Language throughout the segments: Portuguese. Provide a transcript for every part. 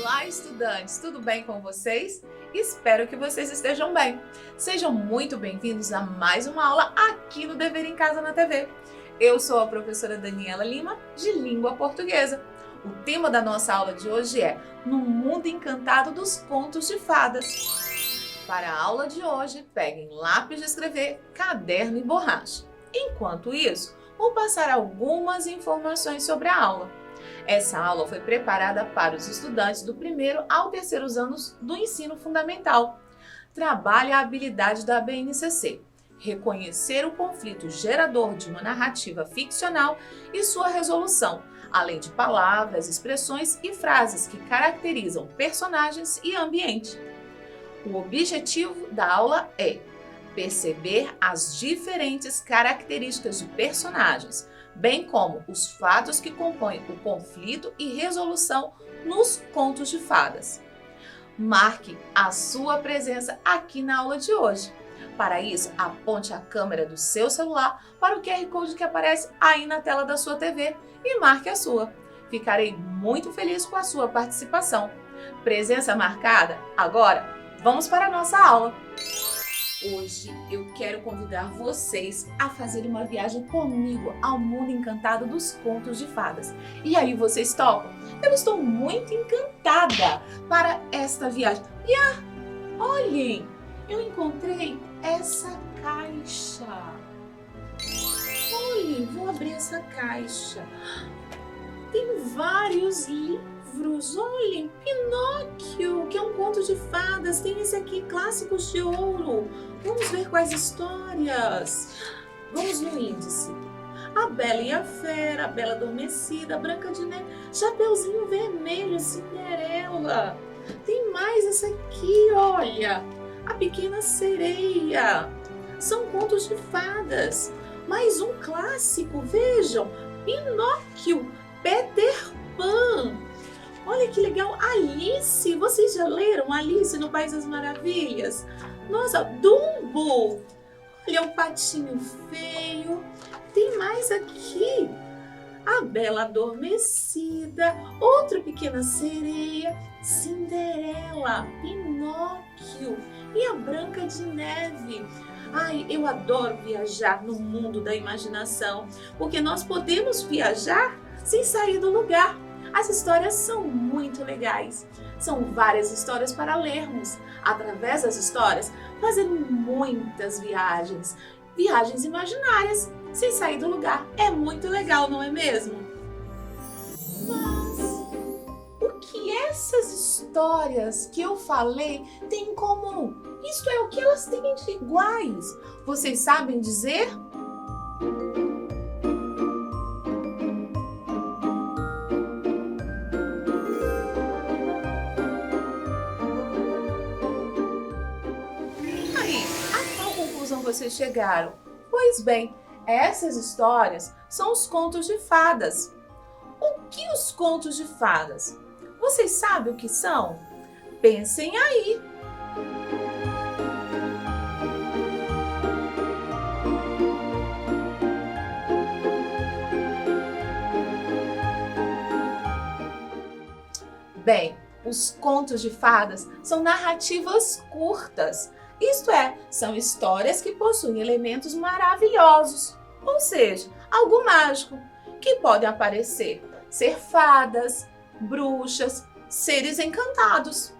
Olá, estudantes! Tudo bem com vocês? Espero que vocês estejam bem. Sejam muito bem-vindos a mais uma aula aqui no Dever em Casa na TV. Eu sou a professora Daniela Lima, de Língua Portuguesa. O tema da nossa aula de hoje é No Mundo Encantado dos Contos de Fadas. Para a aula de hoje, peguem lápis de escrever, caderno e borracha. Enquanto isso, vou passar algumas informações sobre a aula. Essa aula foi preparada para os estudantes do 1º ao 3º anos do ensino fundamental. Trabalhe a habilidade da BNCC, reconhecer o conflito gerador de uma narrativa ficcional e sua resolução, além de palavras, expressões e frases que caracterizam personagens e ambiente. O objetivo da aula é perceber as diferentes características de personagens, bem como os fatos que compõem o conflito e resolução nos contos de fadas. Marque a sua presença aqui na aula de hoje. Para isso, aponte a câmera do seu celular para o QR Code que aparece aí na tela da sua TV e marque a sua. Ficarei muito feliz com a sua participação. Presença marcada? Agora, vamos para a nossa aula. Hoje eu quero convidar vocês a fazer uma viagem comigo ao mundo encantado dos contos de fadas. E aí, vocês topam? Eu estou muito encantada para esta viagem. E olhem, eu encontrei essa caixa. Olhem, vou abrir essa caixa. Tem vários livros. Olhem, Pinóquio, que é um conto de fadas. Tem esse aqui, Clássicos de Ouro. Vamos ver quais histórias. Vamos no índice. A Bela e a Fera, a Bela Adormecida, a Branca de Neve, Chapeuzinho Vermelho, Cinderela. Tem mais essa aqui, olha. A Pequena Sereia. São contos de fadas. Mais um clássico, vejam. Pinóquio, Peter Pan. Olha que legal, Alice. Vocês já leram Alice no País das Maravilhas? Nossa, Dumbo. Olha o Patinho Feio. Tem mais aqui. A Bela Adormecida, outra Pequena Sereia, Cinderela, Pinóquio e a Branca de Neve. Ai, eu adoro viajar no mundo da imaginação, porque nós podemos viajar sem sair do lugar. As histórias são muito legais. São várias histórias para lermos. Através das histórias, fazer muitas viagens. Viagens imaginárias, sem sair do lugar. É muito legal, não é mesmo? Mas o que essas histórias que eu falei têm em comum? Isto é, o que elas têm de iguais? Vocês sabem dizer? Vocês chegaram? Pois bem, essas histórias são os contos de fadas. O que os contos de fadas? Vocês sabem o que são? Pensem aí. Bem, os contos de fadas são narrativas curtas. Isto é, são histórias que possuem elementos maravilhosos, ou seja, algo mágico, que podem aparecer ser fadas, bruxas, seres encantados.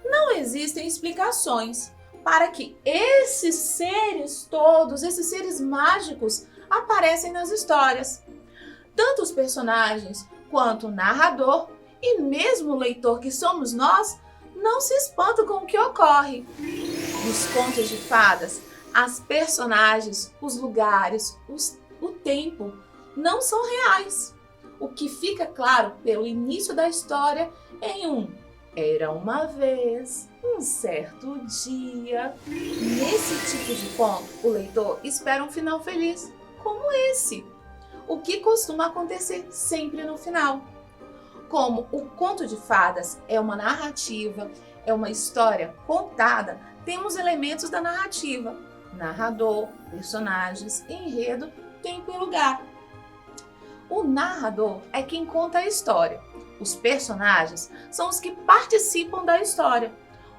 Não existem explicações para que esses seres todos, esses seres mágicos, aparecem nas histórias. Tanto os personagens quanto o narrador e mesmo o leitor que somos nós, não se espanta com o que ocorre. Nos contos de fadas, as personagens, os lugares, o tempo não são reais. O que fica claro pelo início da história em Era uma vez, um certo dia. Nesse tipo de conto, o leitor espera um final feliz, como esse. O que costuma acontecer sempre no final. Como o conto de fadas é uma narrativa, é uma história contada, temos elementos da narrativa: narrador, personagens, enredo, tempo e lugar. O narrador é quem conta a história. Os personagens são os que participam da história.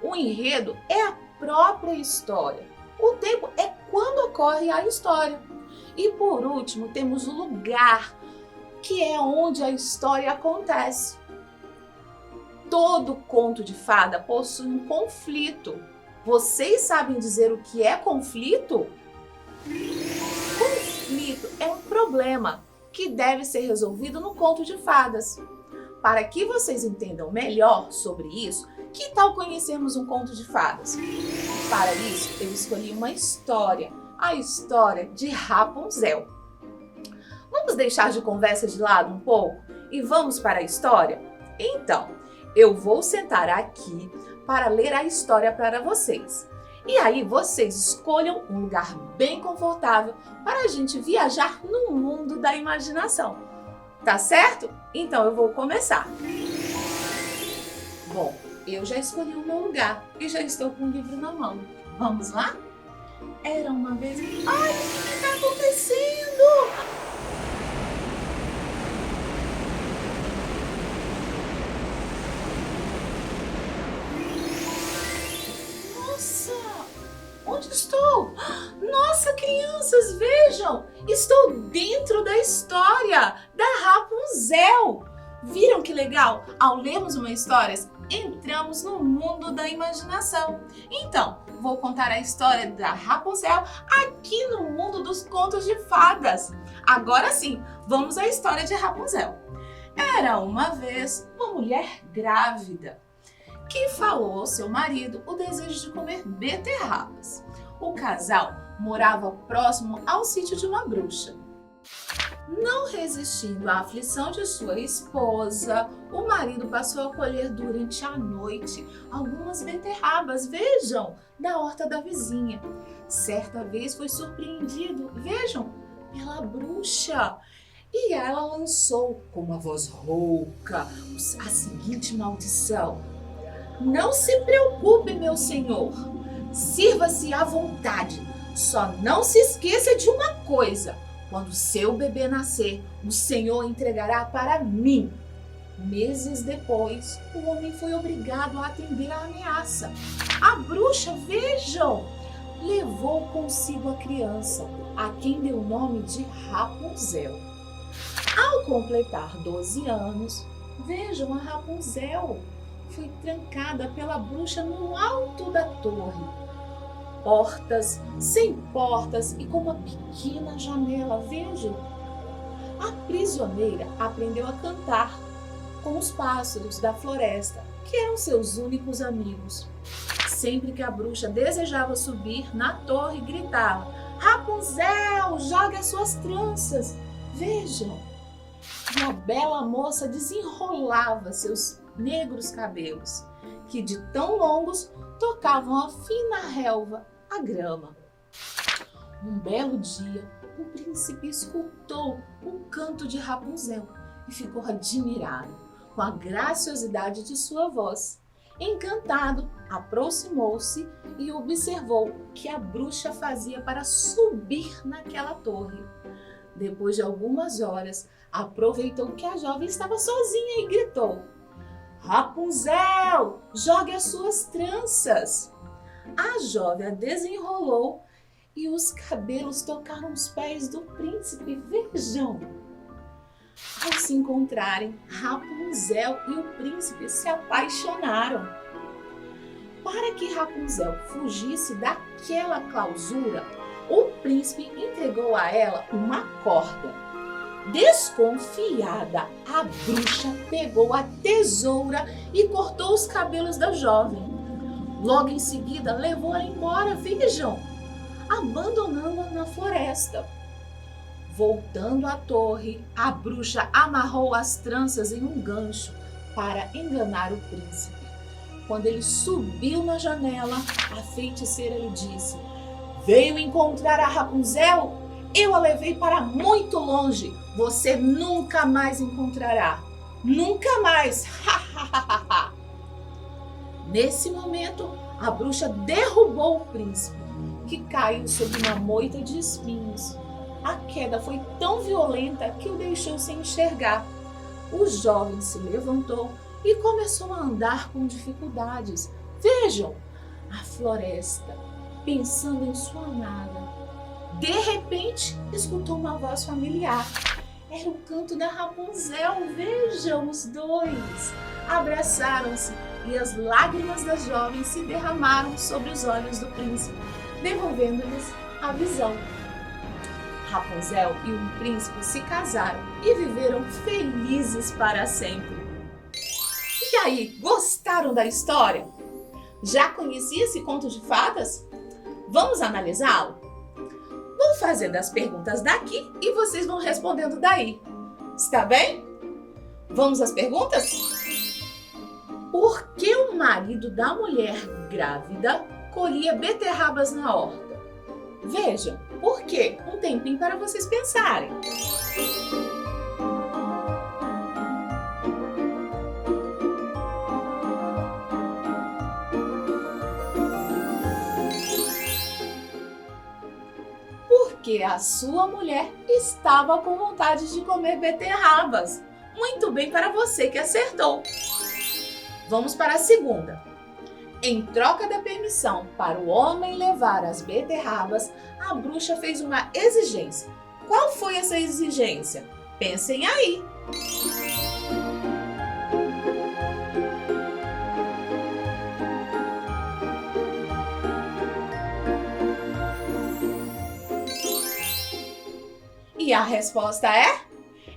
O enredo é a própria história. O tempo é quando ocorre a história. E por último, temos o lugar, que é onde a história acontece. Todo conto de fada possui um conflito. Vocês sabem dizer o que é conflito? Conflito é um problema que deve ser resolvido no conto de fadas. Para que vocês entendam melhor sobre isso, que tal conhecermos um conto de fadas? Para isso, eu escolhi uma história, a história de Rapunzel. Vamos deixar de conversa de lado um pouco e vamos para a história? Então, eu vou sentar aqui para ler a história para vocês. E aí vocês escolham um lugar bem confortável para a gente viajar no mundo da imaginação. Tá certo? Então eu vou começar. Bom, eu já escolhi o meu lugar e já estou com o livro na mão. Vamos lá? Era uma vez... Ai, o que está acontecendo? Onde estou? Nossa, crianças, vejam! Estou dentro da história da Rapunzel! Viram que legal? Ao lermos uma história, entramos no mundo da imaginação. Então, vou contar a história da Rapunzel aqui no mundo dos contos de fadas. Agora sim, vamos à história de Rapunzel. Era uma vez uma mulher grávida que falou ao seu marido o desejo de comer beterrabas. O casal morava próximo ao sítio de uma bruxa. Não resistindo à aflição de sua esposa, o marido passou a colher durante a noite algumas beterrabas, vejam, da horta da vizinha. Certa vez foi surpreendido, vejam, pela bruxa. E ela lançou, com uma voz rouca, a seguinte maldição: "Não se preocupe, meu senhor. Sirva-se à vontade. Só não se esqueça de uma coisa. Quando seu bebê nascer, o senhor entregará para mim." Meses depois, o homem foi obrigado a atender à ameaça. A bruxa, vejam, levou consigo a criança, a quem deu o nome de Rapunzel. Ao completar 12 anos, vejam, a Rapunzel foi trancada pela bruxa no alto da torre. Portas, sem portas e com uma pequena janela, vejam. A prisioneira aprendeu a cantar com os pássaros da floresta, que eram seus únicos amigos. Sempre que a bruxa desejava subir na torre, gritava: "Rapunzel, jogue as suas tranças!" Vejam. E a bela moça desenrolava seus negros cabelos, que de tão longos tocavam a fina relva, a grama. Um belo dia, o príncipe escutou um canto de Rapunzel e ficou admirado com a graciosidade de sua voz. Encantado, aproximou-se e observou o que a bruxa fazia para subir naquela torre. Depois de algumas horas, aproveitou que a jovem estava sozinha e gritou: "Rapunzel, jogue as suas tranças!" A jovem a desenrolou e os cabelos tocaram os pés do príncipe. Vejam! Ao se encontrarem, Rapunzel e o príncipe se apaixonaram. Para que Rapunzel fugisse daquela clausura, o príncipe entregou a ela uma corda. Desconfiada, a bruxa pegou a tesoura e cortou os cabelos da jovem. Logo em seguida, levou-a embora, vejam, abandonando-a na floresta. Voltando à torre, a bruxa amarrou as tranças em um gancho para enganar o príncipe. Quando ele subiu na janela, a feiticeira lhe disse: "Veio encontrar a Rapunzel? Eu a levei para muito longe. Você nunca mais encontrará. Nunca mais!" Nesse momento, a bruxa derrubou o príncipe, que caiu sob uma moita de espinhos. A queda foi tão violenta que o deixou sem enxergar. o jovem se levantou e começou a andar com dificuldades. Vejam, a floresta, pensando em sua amada. De repente, escutou uma voz familiar. Era o canto da Rapunzel. Vejam, os dois abraçaram-se e as lágrimas da jovem se derramaram sobre os olhos do príncipe, devolvendo-lhes a visão. Rapunzel e o príncipe se casaram e viveram felizes para sempre. E aí, gostaram da história? Já conhecia esse conto de fadas? Vamos analisá-lo? Vou fazendo as perguntas daqui e vocês vão respondendo daí. Está bem? Vamos às perguntas? Por que o marido da mulher grávida colhia beterrabas na horta? Vejam, por quê? Um tempinho para vocês pensarem. Porque a sua mulher estava com vontade de comer beterrabas. Muito bem para você que acertou. Vamos para a segunda. Em troca da permissão para o homem levar as beterrabas, a bruxa fez uma exigência. Qual foi essa exigência? Pensem aí. E a resposta é: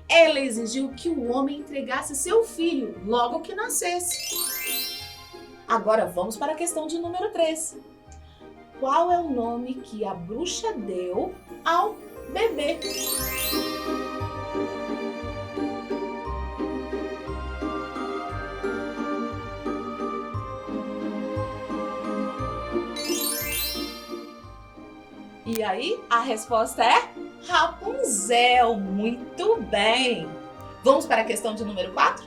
ela exigiu que o homem entregasse seu filho logo que nascesse. Agora vamos para a questão de número 3. Qual é o nome que a bruxa deu ao bebê? E aí, a resposta é Rapunzel. Muito bem! Vamos para a questão de número 4?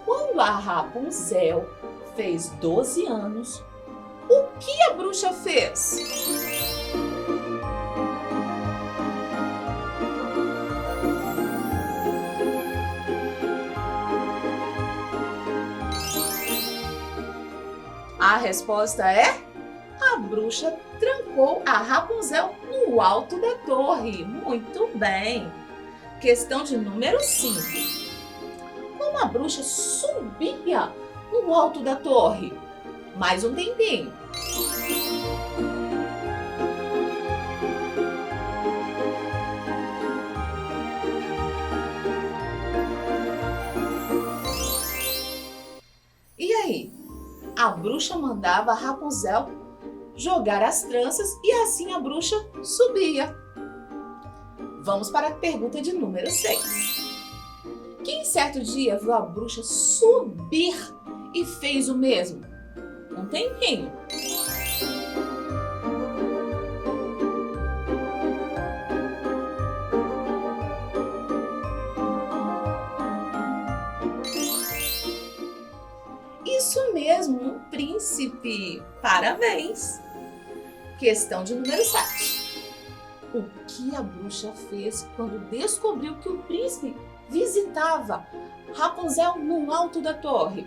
Quando a Rapunzel fez 12 anos, o que a bruxa fez? A resposta é: a bruxa trancou a Rapunzel no alto da torre. Muito bem! Questão de número 5. Como a bruxa subia no alto da torre? Mais um tempinho. E aí? A bruxa mandava a Rapunzel jogar as tranças e assim a bruxa subia. Vamos para a pergunta de número 6. Quem certo dia viu a bruxa subir e fez o mesmo? Um tempinho. Isso mesmo, um príncipe. Parabéns! Questão de número 7. O que a bruxa fez quando descobriu que o príncipe visitava Rapunzel no alto da torre?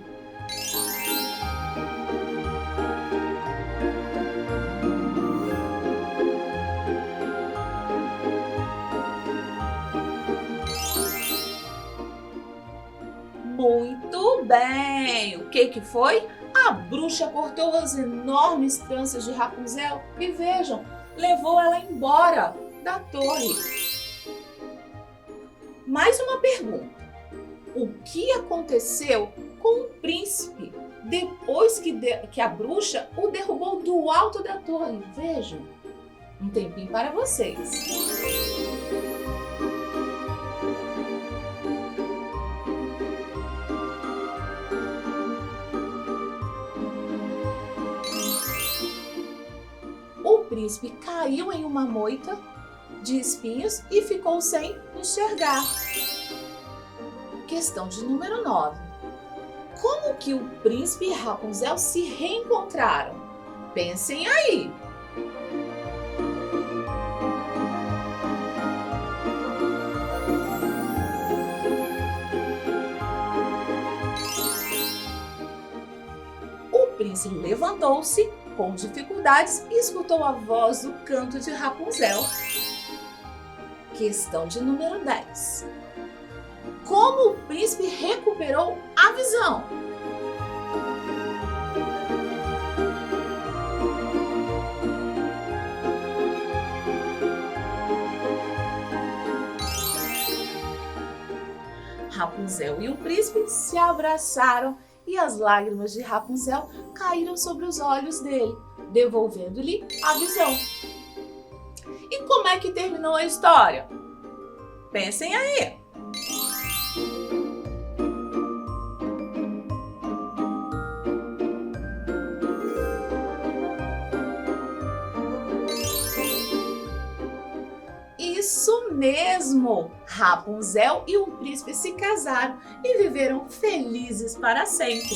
Muito bem! O que foi? A bruxa cortou as enormes tranças de Rapunzel e vejam, levou ela embora da torre. Mais uma pergunta. O que aconteceu com o príncipe depois que a bruxa o derrubou do alto da torre? Vejam, um tempinho para vocês. O príncipe caiu em uma moita de espinhos e ficou sem enxergar. Questão de número 9. Como que o príncipe e Rapunzel se reencontraram? Pensem aí. príncipe levantou-se com dificuldades e escutou a voz do canto de Rapunzel. Questão de número 10. Como o príncipe recuperou a visão? Rapunzel e o príncipe se abraçaram e as lágrimas de Rapunzel caíram sobre os olhos dele, devolvendo-lhe a visão. E como é que terminou a história? Pensem aí! Isso mesmo! Rapunzel e o príncipe se casaram e viveram felizes para sempre.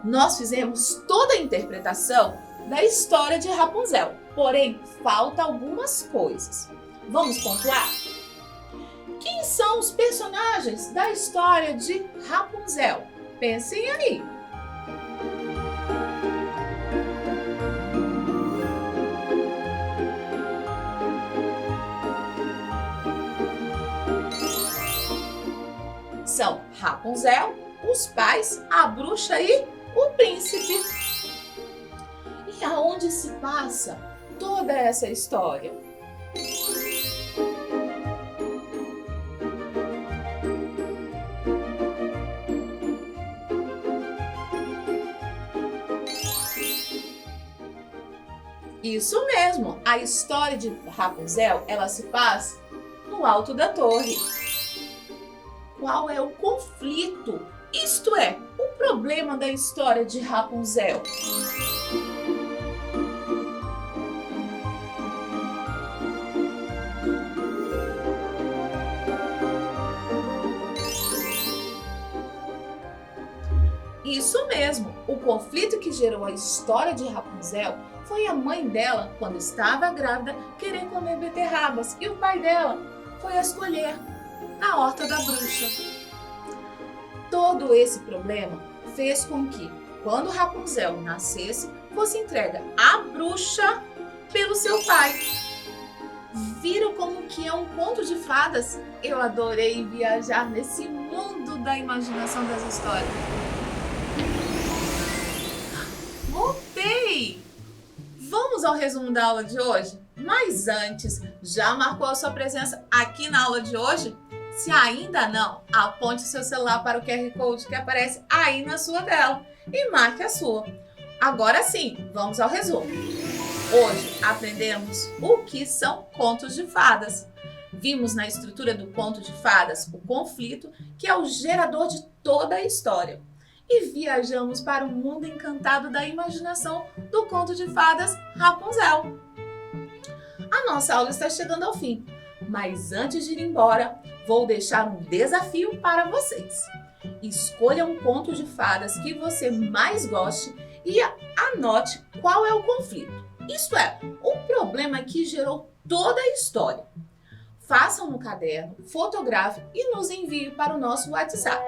Nós fizemos toda a interpretação da história de Rapunzel, porém falta algumas coisas. Vamos pontuar? Quem são os personagens da história de Rapunzel? Pensem aí! São Rapunzel, os pais, a bruxa e o príncipe. E aonde se passa toda essa história? Isso mesmo, a história de Rapunzel, ela se passa no alto da torre. Qual é o conflito? Isto é, o problema da história de Rapunzel. Isso mesmo, o conflito que gerou a história de Rapunzel foi a mãe dela, quando estava grávida, querer comer beterrabas, e o pai dela foi as colher na horta da bruxa. Todo esse problema fez com que, quando Rapunzel nascesse, fosse entregue à bruxa pelo seu pai. Viram como que é um conto de fadas? Eu adorei viajar nesse mundo da imaginação das histórias. Voltei! Vamos ao resumo da aula de hoje? Mas antes, já marcou a sua presença aqui na aula de hoje? Se ainda não, aponte o seu celular para o QR Code que aparece aí na sua tela e marque a sua. Agora sim, vamos ao resumo. Hoje aprendemos o que são contos de fadas. Vimos na estrutura do conto de fadas o conflito, que é o gerador de toda a história. E viajamos para o mundo encantado da imaginação do conto de fadas Rapunzel. A nossa aula está chegando ao fim, mas antes de ir embora, vou deixar um desafio para vocês. Escolha um conto de fadas que você mais goste e anote qual é o conflito. Isto é, o problema que gerou toda a história. Façam no caderno, fotografe e nos envie para o nosso WhatsApp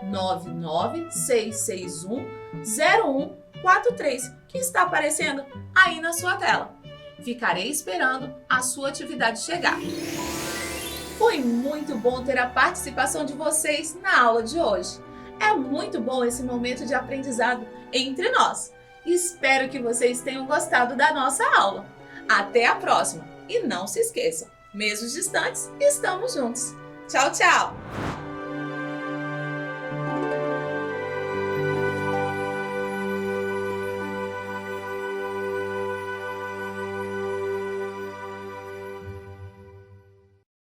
996610143, que está aparecendo aí na sua tela. Ficarei esperando a sua atividade chegar. Foi muito bom ter a participação de vocês na aula de hoje. É muito bom esse momento de aprendizado entre nós. Espero que vocês tenham gostado da nossa aula. Até a próxima! E não se esqueçam, mesmo distantes, estamos juntos. Tchau, tchau!